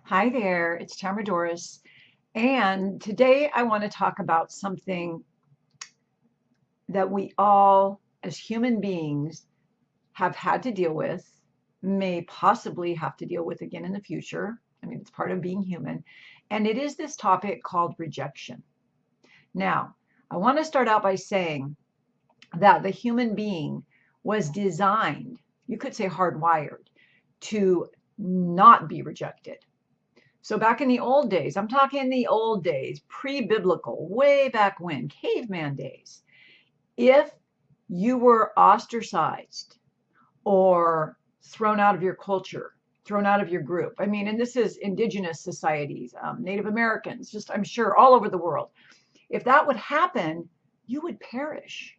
Hi there, it's Tamara, and today I want to talk about something that we all, as human beings, have had to deal with, may possibly have to deal with again in the future. I mean, it's part of being human, and it is this topic called rejection. Now, I want to start out by saying that the human being was designed, you could say hardwired, to not be rejected. So back in the old days, I'm talking the old days, pre-biblical, way back when, caveman days, if you were ostracized or thrown out of your culture, thrown out of your group, I mean, and this is indigenous societies, Native Americans, just I'm sure all over the world. If that would happen, you would perish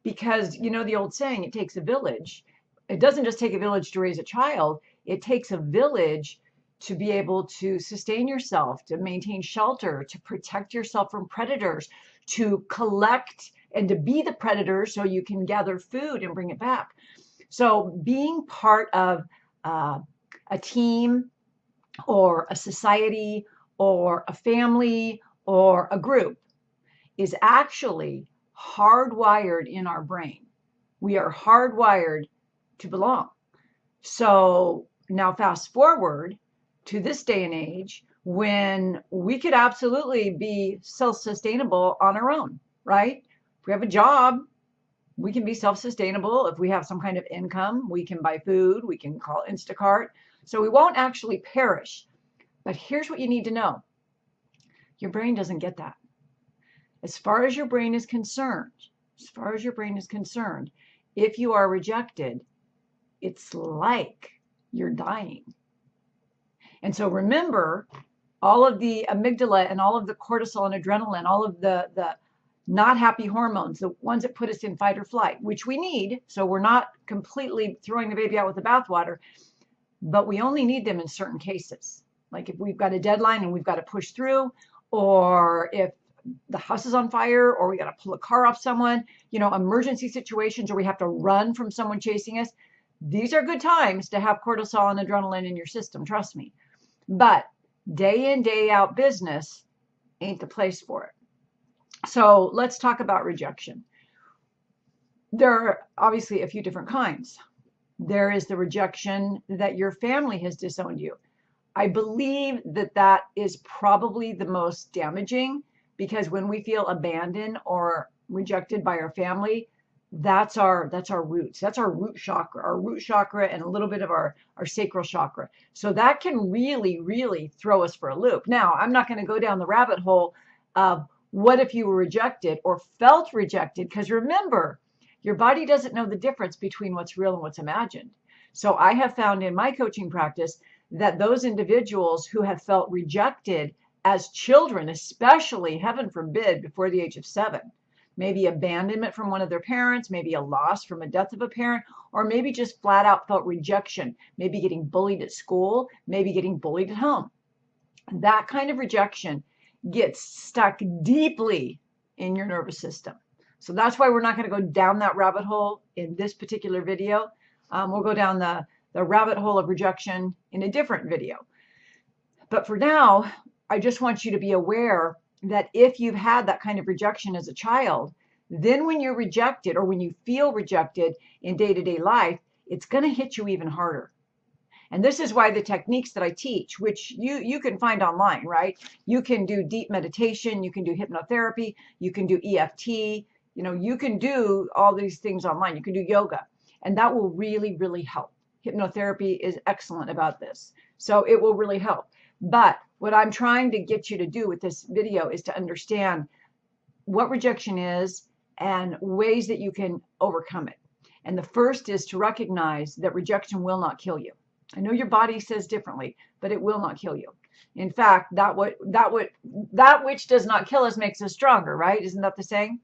because you know the old saying, it takes a village. It doesn't just take a village to raise a child, it takes a village to be able to sustain yourself, to maintain shelter, to protect yourself from predators, to collect and to be the predator so you can gather food and bring it back. So being part of a team or a society or a family or a group is actually hardwired in our brain. We are hardwired to belong. So now fast forward to this day and age when we could absolutely be self-sustainable on our own, right? If we have a job, we can be self-sustainable. If we have some kind of income, we can buy food, we can call Instacart. So we won't actually perish. But here's what you need to know. Your brain doesn't get that. As far as your brain is concerned, if you are rejected, it's like you're dying. And so remember, all of the amygdala and all of the cortisol and adrenaline, all of the not happy hormones, the ones that put us in fight or flight, which we need. So we're not completely throwing the baby out with the bathwater, but we only need them in certain cases. Like if we've got a deadline and we've got to push through, or if the house is on fire, or we got to pull a car off someone, emergency situations, or we have to run from someone chasing us. These are good times to have cortisol and adrenaline in your system, trust me. But day in, day out business ain't the place for it. So let's talk about rejection. There are obviously a few different kinds. There is the rejection that your family has disowned you. I believe that is probably the most damaging, because when we feel abandoned or rejected by our family, that's our roots. That's our root chakra, and a little bit of our sacral chakra. So that can really, really throw us for a loop. Now, I'm not going to go down the rabbit hole of what if you were rejected or felt rejected, because remember, your body doesn't know the difference between what's real and what's imagined. So I have found in my coaching practice that those individuals who have felt rejected as children, especially, heaven forbid, before the age of 7, maybe abandonment from one of their parents, maybe a loss from a death of a parent, or maybe just flat out felt rejection, maybe getting bullied at school, maybe getting bullied at home. That kind of rejection gets stuck deeply in your nervous system. So that's why we're not going to go down that rabbit hole in this particular video. We'll go down the rabbit hole of rejection in a different video. But for now, I just want you to be aware that if you've had that kind of rejection as a child, then when you're rejected or when you feel rejected in day-to-day life, it's going to hit you even harder. And this is why the techniques that I teach, which you can find online, right? You can do deep meditation, you can do hypnotherapy, you can do EFT, you can do all these things online. You can do yoga, and that will really, really help. Hypnotherapy is excellent about this. So it will really help. But what I'm trying to get you to do with this video is to understand what rejection is and ways that you can overcome it. And the first is to recognize that rejection will not kill you. I know your body says differently, but it will not kill you. In fact, that which does not kill us makes us stronger, right? Isn't that the saying?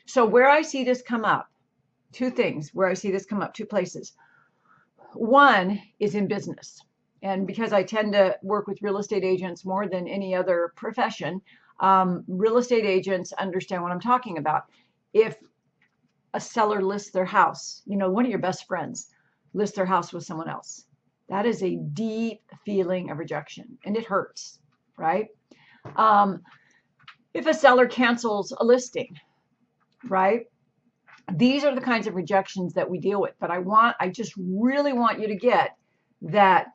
So where I see this come up, two things where I see this come up, two places. One is in business. And because I tend to work with real estate agents more than any other profession, real estate agents understand what I'm talking about. If a seller lists their house, one of your best friends lists their house with someone else, That is a deep feeling of rejection, and it hurts, right? Um, if a seller cancels a listing, right? These are the kinds of rejections that we deal with. But I just really want you to get that,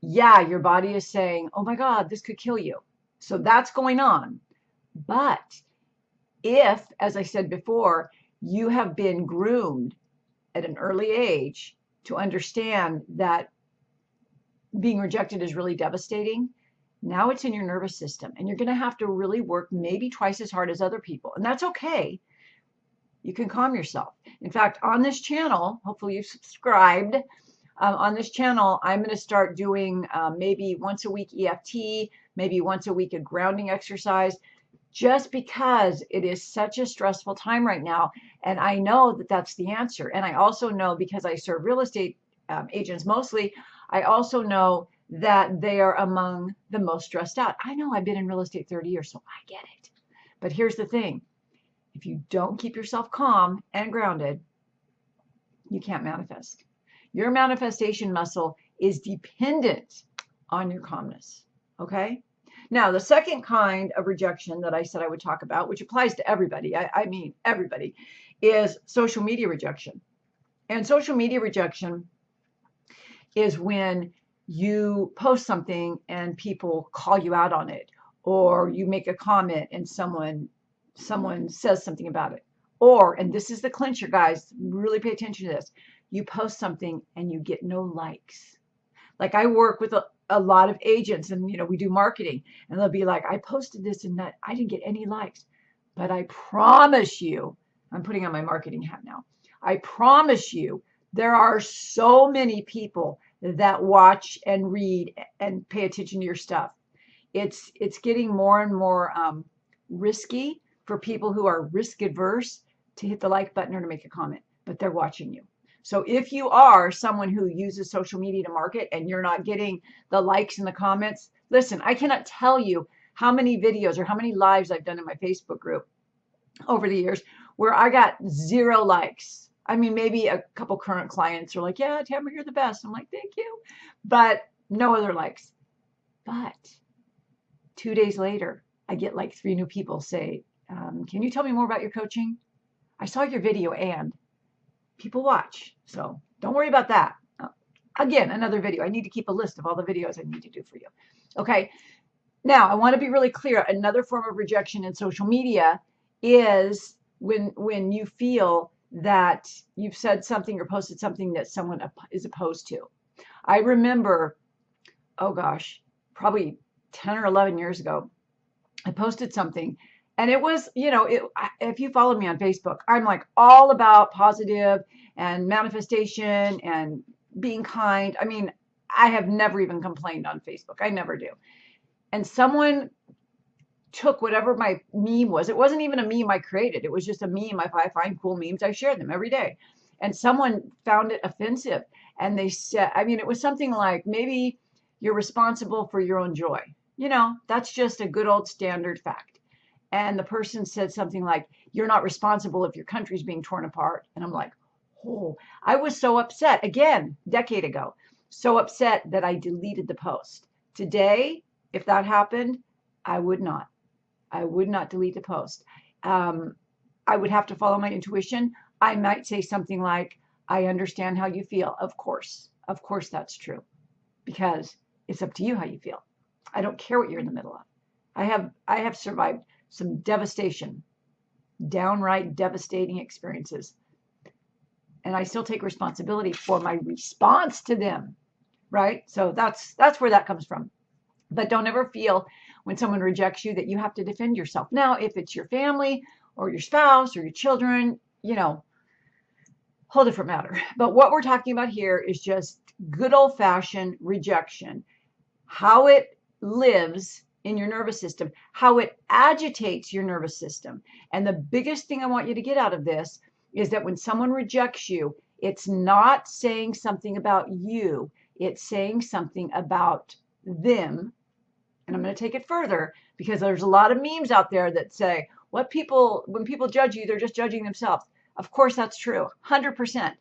yeah, your body is saying, oh my God, this could kill you. So that's going on. But if, as I said before, you have been groomed at an early age to understand that being rejected is really devastating, now it's in your nervous system, and you're going to have to really work maybe twice as hard as other people. And that's okay. You can calm yourself. In fact, on this channel, hopefully you've subscribed. On this channel, I'm going to start doing maybe once a week EFT, maybe once a week a grounding exercise, just because it is such a stressful time right now. And I know that that's the answer. And I also know, because I serve real estate agents mostly, I also know that they are among the most stressed out. I know, I've been in real estate 30 years, so I get it. But here's the thing. If you don't keep yourself calm and grounded, you can't manifest. Your manifestation muscle is dependent on your calmness. Okay? Now, the second kind of rejection that I said I would talk about, which applies to everybody, I mean everybody, is social media rejection. And social media rejection is when you post something and people call you out on it, or you make a comment and someone says something about it. Or, and this is the clincher, guys, really pay attention to this, you post something and you get no likes. Like, I work with a lot of agents, and we do marketing, and they'll be like, I posted this and that, I didn't get any likes. But I promise you, I'm putting on my marketing hat now, I promise you, there are so many people that watch and read and pay attention to your stuff. It's getting more and more risky for people who are risk adverse to hit the like button or to make a comment, but they're watching you. So if you are someone who uses social media to market and you're not getting the likes and the comments, listen, I cannot tell you how many videos or how many lives I've done in my Facebook group over the years where I got 0 likes. I mean, maybe a couple current clients are like, yeah, Tamara, you're the best. I'm like, thank you. But no other likes. But 2 days later, I get like 3 new people say, can you tell me more about your coaching? I saw your video, and people watch. So don't worry about that. Again, another video. I need to keep a list of all the videos I need to do for you. Okay. Now, I want to be really clear. Another form of rejection in social media is when you feel that you've said something or posted something that someone is opposed to. I remember, oh gosh, probably 10 or 11 years ago, I posted something, and it was, if you follow me on Facebook, I'm like all about positive and manifestation and being kind. I mean, I have never even complained on Facebook. I never do. And someone took whatever my meme was. It wasn't even a meme I created. It was just a meme. If I find cool memes, I share them every day. And someone found it offensive. And they said, I mean, it was something like, maybe you're responsible for your own joy. That's just a good old standard fact. And the person said something like, you're not responsible if your country's being torn apart. And I'm like, oh, I was so upset. Again, a decade ago, so upset that I deleted the post. Today, if that happened, I would not delete the post. I would have to follow my intuition. I might say something like, I understand how you feel. Of course, that's true, because it's up to you how you feel. I don't care what you're in the middle of. I have survived some devastation, downright devastating experiences. And I still take responsibility for my response to them, right? So that's where that comes from. But don't ever feel when someone rejects you that you have to defend yourself. Now, if it's your family or your spouse or your children, whole different matter. But what we're talking about here is just good old-fashioned rejection, how it lives in your nervous system, how it agitates your nervous system. And the biggest thing I want you to get out of this is that when someone rejects you, it's not saying something about you, it's saying something about them. And I'm going to take it further, because there's a lot of memes out there that say, when people judge you, they're just judging themselves. Of course, that's true, 100%.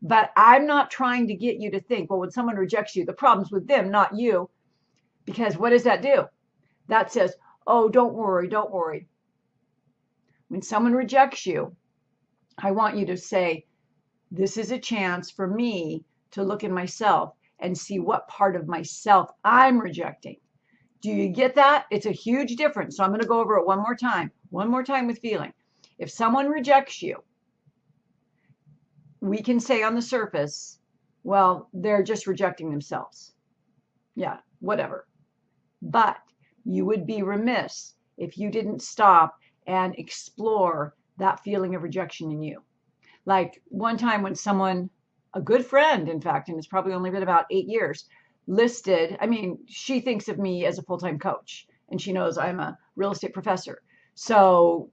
But I'm not trying to get you to think, well, when someone rejects you, the problem's with them, not you. Because what does that do? That says, oh, don't worry, don't worry. When someone rejects you, I want you to say, this is a chance for me to look in myself and see what part of myself I'm rejecting. Do you get that? It's a huge difference. So I'm going to go over it one more time with feeling. If someone rejects you, we can say on the surface, well, they're just rejecting themselves. Yeah, whatever. But you would be remiss if you didn't stop and explore that feeling of rejection in you. Like one time when someone, a good friend, in fact, and it's probably only been about 8 years, listed, I mean, she thinks of me as a full-time coach and she knows I'm a real estate professor. So,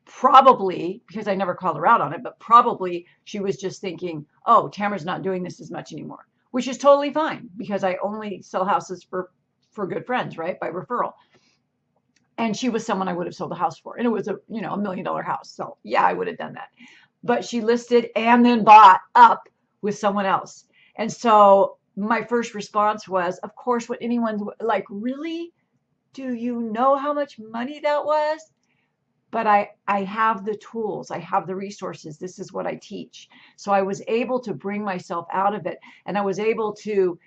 probably, because I never called her out on it, but probably she was just thinking, oh, Tamara's not doing this as much anymore, which is totally fine because I only sell houses for good friends, right? By referral. And she was someone I would have sold a house for. And it was $1 million house. So yeah, I would have done that. But she listed and then bought up with someone else. And so my first response was, of course, what anyone's like, really? Do you know how much money that was? But I have the tools, I have the resources. This is what I teach. So I was able to bring myself out of it. And I was able to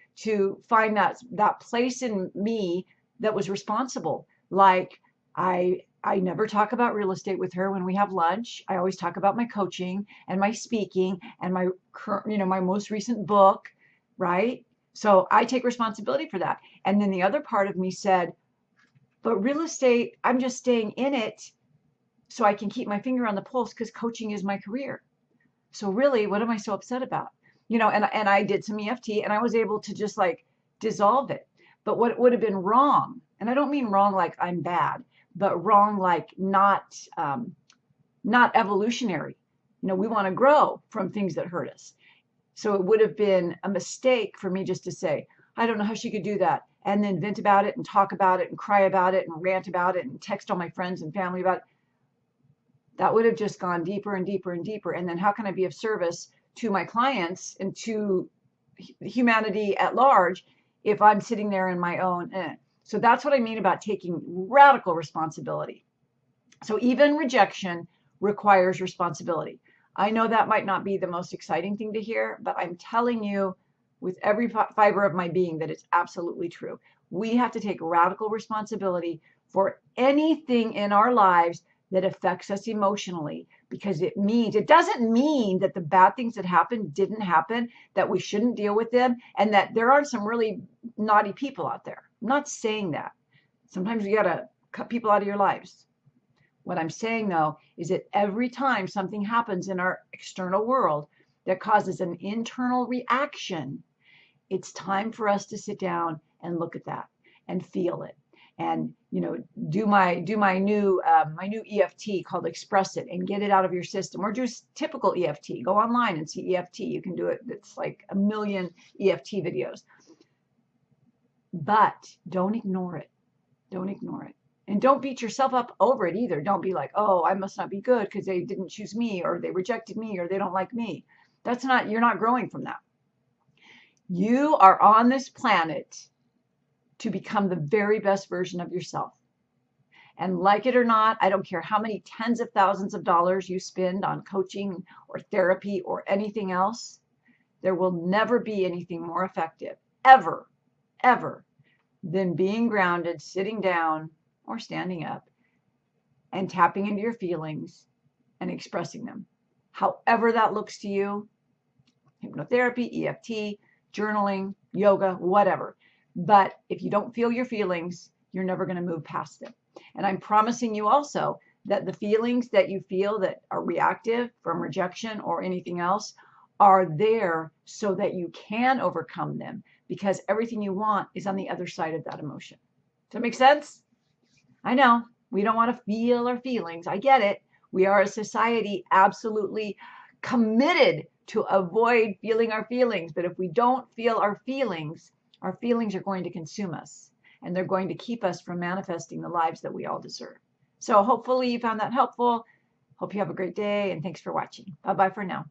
find that place in me that was responsible. Like I never talk about real estate with her when we have lunch. I always talk about my coaching and my speaking and my current, my most recent book, right? So I take responsibility for that. And then the other part of me said, but real estate, I'm just staying in it so I can keep my finger on the pulse because coaching is my career. So really, what am I so upset about? And I did some EFT and I was able to just like dissolve it. But what would have been wrong, and I don't mean wrong like I'm bad, but wrong like not evolutionary. We want to grow from things that hurt us. So it would have been a mistake for me just to say, I don't know how she could do that, and then vent about it and talk about it and cry about it and rant about it and text all my friends and family about it. That would have just gone deeper and deeper and deeper. And then how can I be of service to my clients and to humanity at large if I'm sitting there in my own? So that's what I mean about taking radical responsibility. So even rejection requires responsibility. I know that might not be the most exciting thing to hear, but I'm telling you with every fiber of my being that it's absolutely true. We have to take radical responsibility for anything in our lives that affects us emotionally, because it doesn't mean that the bad things that happened didn't happen, that we shouldn't deal with them, and that there aren't some really naughty people out there. I'm not saying that. Sometimes you got to cut people out of your lives. What I'm saying, though, is that every time something happens in our external world that causes an internal reaction, it's time for us to sit down and look at that and feel it. And do my new EFT called Express It and get it out of your system, or just typical EFT. Go online and see EFT. You can do it. It's like a million EFT videos. But don't ignore it. Don't ignore it. And don't beat yourself up over it either. Don't be like, oh, I must not be good because they didn't choose me, or they rejected me, or they don't like me. You're not growing from that. You are on this planet to become the very best version of yourself. And like it or not, I don't care how many tens of thousands of dollars you spend on coaching or therapy or anything else, there will never be anything more effective, ever, ever, than being grounded, sitting down or standing up and tapping into your feelings and expressing them. However that looks to you, hypnotherapy, EFT, journaling, yoga, whatever. But if you don't feel your feelings, you're never going to move past them. And I'm promising you also that the feelings that you feel that are reactive from rejection or anything else are there so that you can overcome them, because everything you want is on the other side of that emotion. Does that make sense? I know we don't want to feel our feelings. I get it. We are a society absolutely committed to avoid feeling our feelings. But if we don't feel our feelings are going to consume us, and they're going to keep us from manifesting the lives that we all deserve. So hopefully you found that helpful. Hope you have a great day, and thanks for watching. Bye-bye for now.